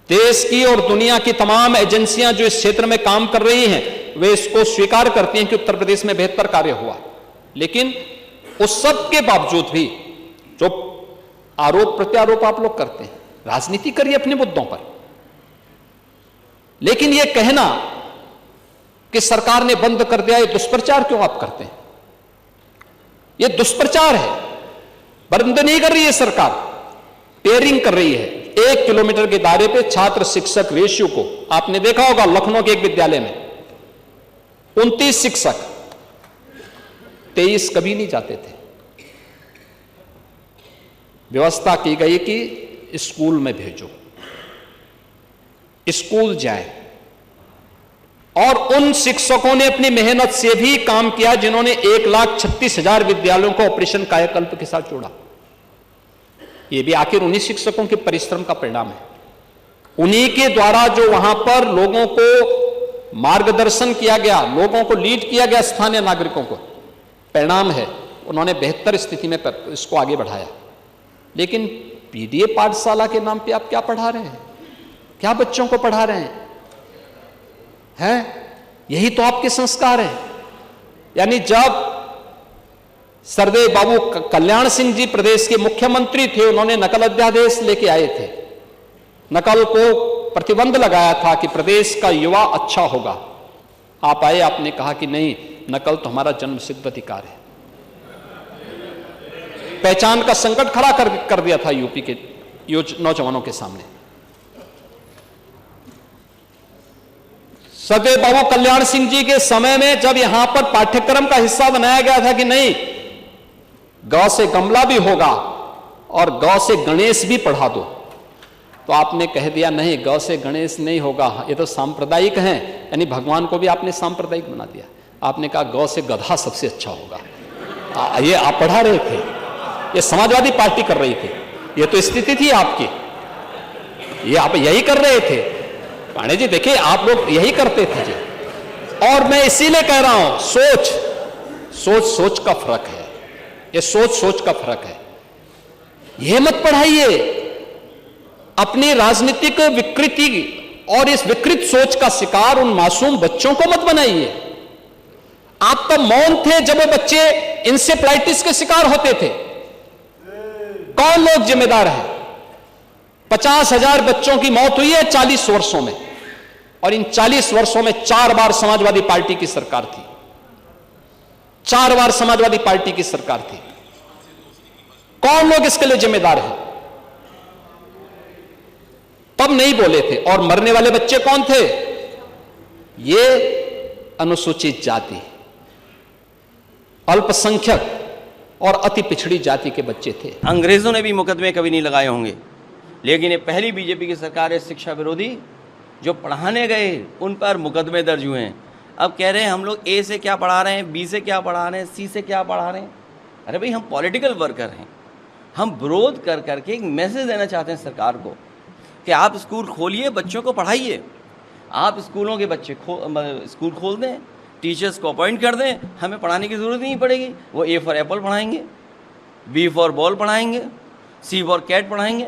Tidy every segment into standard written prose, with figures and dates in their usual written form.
देश की और दुनिया की तमाम एजेंसियां जो इस क्षेत्र में काम कर रही हैं वे इसको स्वीकार करती हैं कि उत्तर प्रदेश में बेहतर कार्य हुआ। लेकिन उस सब के बावजूद भी जो आरोप प्रत्यारोप आप लोग करते हैं, राजनीति करिए अपने मुद्दों पर, लेकिन यह कहना कि सरकार ने बंद कर दिया, यह दुष्प्रचार क्यों आप करते हैं? यह दुष्प्रचार है। बंद नहीं कर रही है सरकार, पेयरिंग कर रही है। 1 किलोमीटर के दायरे पे छात्र शिक्षक रेशियो को आपने देखा होगा, लखनऊ के एक विद्यालय में 29 शिक्षक, 23 कभी नहीं जाते थे। व्यवस्था की गई कि स्कूल में भेजो, स्कूल जाए, और उन शिक्षकों ने अपनी मेहनत से भी काम किया जिन्होंने 1,36,000 विद्यालयों को ऑपरेशन कायाकल्प के साथ जोड़ा। ये भी आखिर उन्हीं शिक्षकों के परिश्रम का परिणाम है। उन्हीं के द्वारा जो वहां पर लोगों को मार्गदर्शन किया गया, लोगों को लीड किया गया, स्थानीय नागरिकों को, परिणाम है उन्होंने बेहतर स्थिति में इसको आगे बढ़ाया। लेकिन पीडीए पाठशाला के नाम पे आप क्या पढ़ा रहे हैं? क्या बच्चों को पढ़ा रहे हैं? यही तो आपके संस्कार है। यानी जब सरदेव बाबू कल्याण सिंह जी प्रदेश के मुख्यमंत्री थे, उन्होंने नकल अध्यादेश लेके आए थे, नकल को प्रतिबंध लगाया था कि प्रदेश का युवा अच्छा होगा। आप आए, आपने कहा कि नहीं, नकल तो हमारा जन्म सिद्ध अधिकार है। पहचान का संकट खड़ा कर दिया था यूपी के नौजवानों के सामने। सरदेव बाबू कल्याण सिंह जी के समय में जब यहां पर पाठ्यक्रम का हिस्सा बनाया गया था कि नहीं, गौ से गमला भी होगा और गौ से गणेश भी पढ़ा दो, तो आपने कह दिया नहीं, गौ से गणेश नहीं होगा, ये तो सांप्रदायिक हैं। यानी भगवान को भी आपने सांप्रदायिक बना दिया। आपने कहा गौ से गधा सबसे अच्छा होगा। ये आप पढ़ा रहे थे, ये समाजवादी पार्टी कर रही थी, ये तो स्थिति थी आपकी, ये आप यही कर रहे थे। पांडे जी देखिए, आप लोग यही करते थे जी। और मैं इसीलिए कह रहा हूं, सोच का फर्क है, ये सोच का फर्क है। यह मत पढ़ाइए, अपनी राजनीतिक विकृति और इस विकृत सोच का शिकार उन मासूम बच्चों को मत बनाइए। आप तो मौन थे जब वो बच्चे इंसेफ्लाइटिस के शिकार होते थे। कौन लोग जिम्मेदार हैं? 50,000 बच्चों की मौत हुई है 40 वर्षों में, और इन 40 वर्षों में 4 बार समाजवादी पार्टी की सरकार थी। 4 बार समाजवादी पार्टी की सरकार थी। कौन लोग इसके लिए जिम्मेदार हैं? तब नहीं बोले थे। और मरने वाले बच्चे कौन थे? ये अनुसूचित जाति, अल्पसंख्यक और अति पिछड़ी जाति के बच्चे थे। अंग्रेजों ने भी मुकदमे कभी नहीं लगाए होंगे, लेकिन ये पहली बीजेपी की सरकार है शिक्षा विरोधी, जो पढ़ाने गए उन पर मुकदमे दर्ज हुए हैं। अब कह रहे हैं हम लोग ए से क्या पढ़ा रहे हैं, बी से क्या पढ़ा रहे हैं, सी से क्या पढ़ा रहे हैं। अरे भाई, हम पॉलिटिकल वर्कर हैं, हम विरोध कर करके एक मैसेज देना चाहते हैं सरकार को कि आप स्कूल खोलिए, बच्चों को पढ़ाइए। आप स्कूलों के बच्चे स्कूल खोल दें, टीचर्स को अपॉइंट कर दें, हमें पढ़ाने की ज़रूरत नहीं पड़ेगी। वो ए फॉर एप्पल पढ़ाएंगे, बी फॉर बॉल पढ़ाएंगे, सी फॉर कैट पढ़ाएंगे।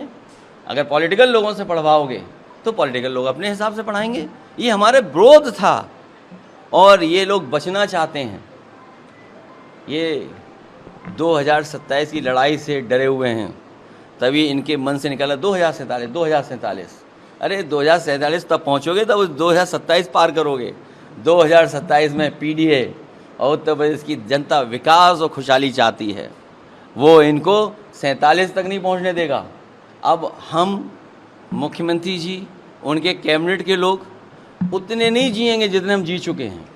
अगर पॉलिटिकल लोगों से पढ़वाओगे तो पॉलिटिकल लोग अपने हिसाब से पढ़ाएंगे। ये हमारे विरोध था और ये लोग बचना चाहते हैं। ये 2027 की लड़ाई से डरे हुए हैं, तभी इनके मन से निकला 2047। अरे 2047 तब पहुँचोगे तब 2027 पार करोगे। 2027 में पीडीए और उत्तर प्रदेश की जनता विकास और खुशहाली चाहती है, वो इनको 47 तक नहीं पहुँचने देगा। अब हम मुख्यमंत्री जी, उनके कैबिनेट के लोग उतने नहीं जिएंगे जितने हम जी चुके हैं।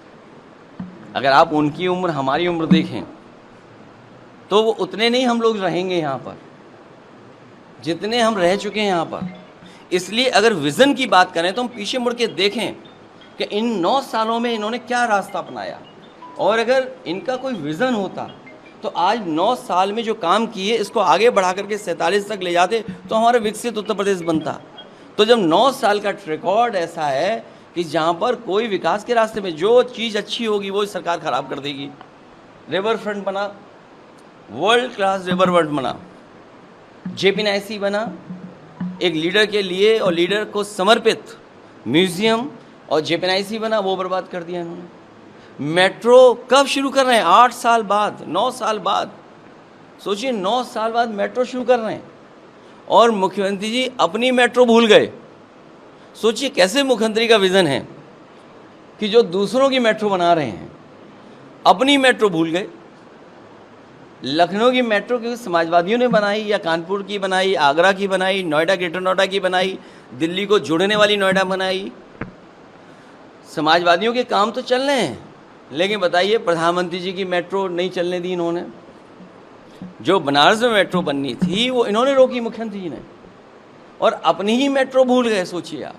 अगर आप उनकी उम्र हमारी उम्र देखें तो वो उतने नहीं हम लोग रहेंगे यहाँ पर जितने हम रह चुके हैं यहाँ पर। इसलिए अगर विज़न की बात करें तो हम पीछे मुड़ के देखें कि इन 9 सालों में इन्होंने क्या रास्ता अपनाया, और अगर इनका कोई विज़न होता तो आज 9 साल में जो काम किए इसको आगे बढ़ा करके 47 तक ले जाते तो हमारा विकसित उत्तर प्रदेश बनता। तो जब 9 साल का रिकॉर्ड ऐसा है कि जहाँ पर कोई विकास के रास्ते में जो चीज़ अच्छी होगी वो सरकार ख़राब कर देगी। रिवर फ्रंट बना, वर्ल्ड क्लास रिवर फ्रंट बना, JP-NIC बना, एक लीडर के लिए और लीडर को समर्पित म्यूजियम और जेपीएनआईसी बना, वो बर्बाद कर दिया इन्होंने। मेट्रो कब शुरू कर रहे हैं? 8 साल बाद, 9 साल बाद। सोचिए 9 साल बाद मेट्रो शुरू कर रहे हैं और मुख्यमंत्री जी अपनी मेट्रो भूल गए। सोचिए कैसे मुख्यमंत्री का विज़न है कि जो दूसरों की मेट्रो बना रहे हैं अपनी मेट्रो भूल गए। लखनऊ की मेट्रो क्योंकि समाजवादियों ने बनाई, या कानपुर की बनाई, आगरा की बनाई, नोएडा, ग्रेटर नोएडा की बनाई, दिल्ली को जोड़ने वाली नोएडा बनाई। समाजवादियों के काम तो चल रहे हैं, लेकिन बताइए प्रधानमंत्री जी की मेट्रो नहीं चलने दी इन्होंने। जो बनारस में मेट्रो बननी थी वो इन्होंने रोकी मुख्यमंत्री जी ने, और अपनी ही मेट्रो भूल गए। सोचिए आप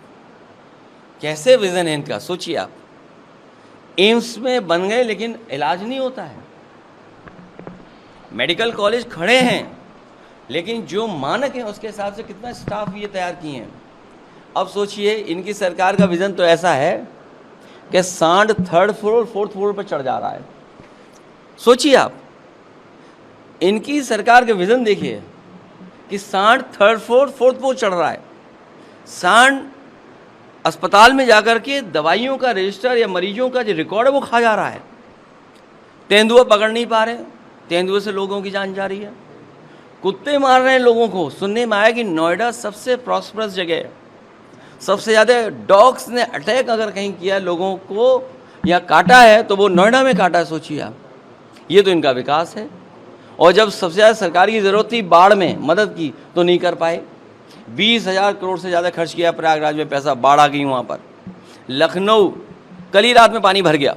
कैसे विज़न है इनका। सोचिए आप एम्स में बन गए लेकिन इलाज नहीं होता है, मेडिकल कॉलेज खड़े हैं लेकिन जो मानक हैं उसके हिसाब से कितना स्टाफ ये तैयार किए हैं। अब सोचिए इनकी सरकार का विज़न तो ऐसा है कि सांड 3rd फ्लोर 4th फ्लोर पर चढ़ जा रहा है। सोचिए आप इनकी सरकार का विज़न देखिए कि सांड 3rd फ्लोर 4th फ्लोर चढ़ रहा है। सांड अस्पताल में जाकर के दवाइयों का रजिस्टर या मरीजों का जो रिकॉर्ड है वो खा जा रहा है। तेंदुआ पकड़ नहीं पा रहे, तेंदुए से लोगों की जान जा रही है। कुत्ते मार रहे हैं लोगों को। सुनने में आया कि नोएडा सबसे प्रॉस्परस जगह है, सबसे ज़्यादा डॉग्स ने अटैक अगर कहीं किया लोगों को या काटा है तो वो नोएडा में काटा है। सोचिए आप, ये तो इनका विकास है। और जब सबसे ज़्यादा सरकार की ज़रूरत थी बाढ़ में मदद की तो नहीं कर पाए। 20,000 करोड़ से ज़्यादा खर्च किया प्रयागराज में पैसा, बाढ़ आ गई वहाँ पर। लखनऊ कल ही रात में पानी भर गया।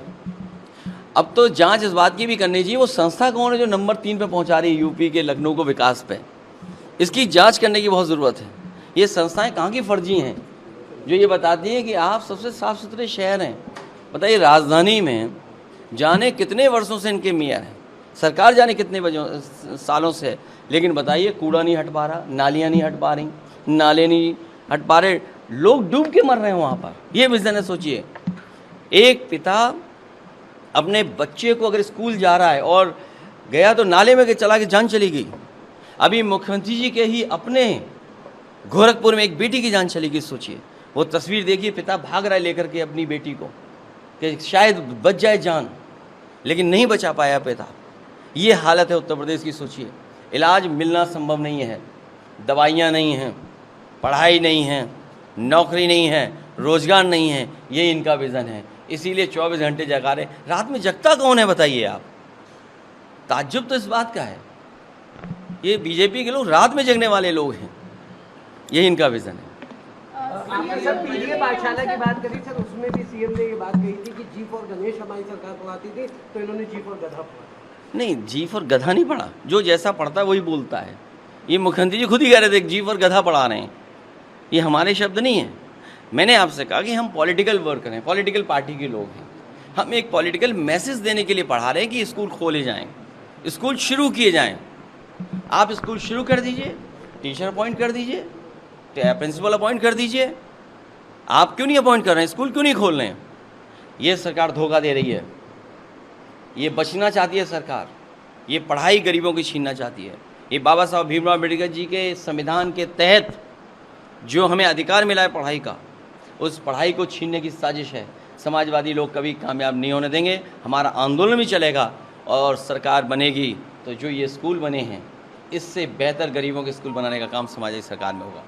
अब तो जांच इस बात की भी करनी चाहिए वो संस्था कौन है जो नंबर 3 पे पहुंचा रही है यूपी के लखनऊ को विकास पे। इसकी जांच करने की बहुत ज़रूरत है। ये संस्थाएं कहाँ की फर्जी हैं जो ये बताती हैं कि आप सबसे साफ़ सुथरे शहर हैं। बताइए राजधानी में जाने कितने वर्षों से इनके मेयर हैं, सरकार जाने कितने सालों से, लेकिन बताइए कूड़ा नहीं हट पा रहा, नालियाँ नहीं हट पा रही, नाले नहीं हट पा रहे, लोग डूब के मर रहे हैं वहाँ पर। ये विज़न है। सोचिए एक पिता अपने बच्चे को अगर स्कूल जा रहा है और गया तो नाले में चला के जान चली गई। अभी मुख्यमंत्री जी के ही अपने गोरखपुर में एक बेटी की जान चली गई। सोचिए वो तस्वीर देखिए, पिता भाग रहा है लेकर के अपनी बेटी को कि शायद बच जाए जान, लेकिन नहीं बचा पाया पिता। ये हालत है उत्तर प्रदेश की। सोचिए इलाज मिलना संभव नहीं है, दवाइयाँ नहीं हैं, पढ़ाई नहीं है, नौकरी नहीं है, रोज़गार नहीं है। ये इनका विज़न है। इसीलिए 24 घंटे जगा रहे। रात में जगता कौन है बताइए आप? ताज्जुब तो इस बात का है, ये बीजेपी के लोग रात में जगने वाले लोग हैं। यही इनका विज़न है। आपने सर पीडीए पाठशाला की बात करी सर, उसमें भी सीएम ने ये बात कही थी कि जी फॉर गणेश हमारी सरकार पढ़ाती थी तो इन्होंने जी फॉर गधा पढ़ा। नहीं, जी फॉर गधा नहीं पढ़ा, जो जैसा पढ़ता है वही बोलता है। ये मुख्यमंत्री जी खुद ही कह रहे थे जी फॉर गधा पढ़ा रहे हैं, ये हमारे शब्द नहीं हैं। मैंने आपसे कहा कि हम पॉलिटिकल वर्कर हैं, पॉलिटिकल पार्टी के लोग हैं। हम एक पॉलिटिकल मैसेज देने के लिए पढ़ा रहे हैं कि स्कूल खोले जाएं, स्कूल शुरू किए जाएं। आप स्कूल शुरू कर दीजिए, टीचर अपॉइंट कर दीजिए, प्रिंसिपल अपॉइंट कर दीजिए। आप क्यों नहीं अपॉइंट कर रहे हैं? स्कूल क्यों नहीं खोल रहे हैं? ये सरकार धोखा दे रही है। ये बचना चाहती है सरकार, ये पढ़ाई गरीबों की छीनना चाहती है। ये बाबा साहब भीमराव अम्बेडकर जी के संविधान के तहत जो हमें अधिकार मिला है पढ़ाई का, उस पढ़ाई को छीनने की साजिश है। समाजवादी लोग कभी कामयाब नहीं होने देंगे। हमारा आंदोलन भी चलेगा और सरकार बनेगी तो जो ये स्कूल बने हैं इससे बेहतर गरीबों के स्कूल बनाने का काम समाजवादी सरकार में होगा।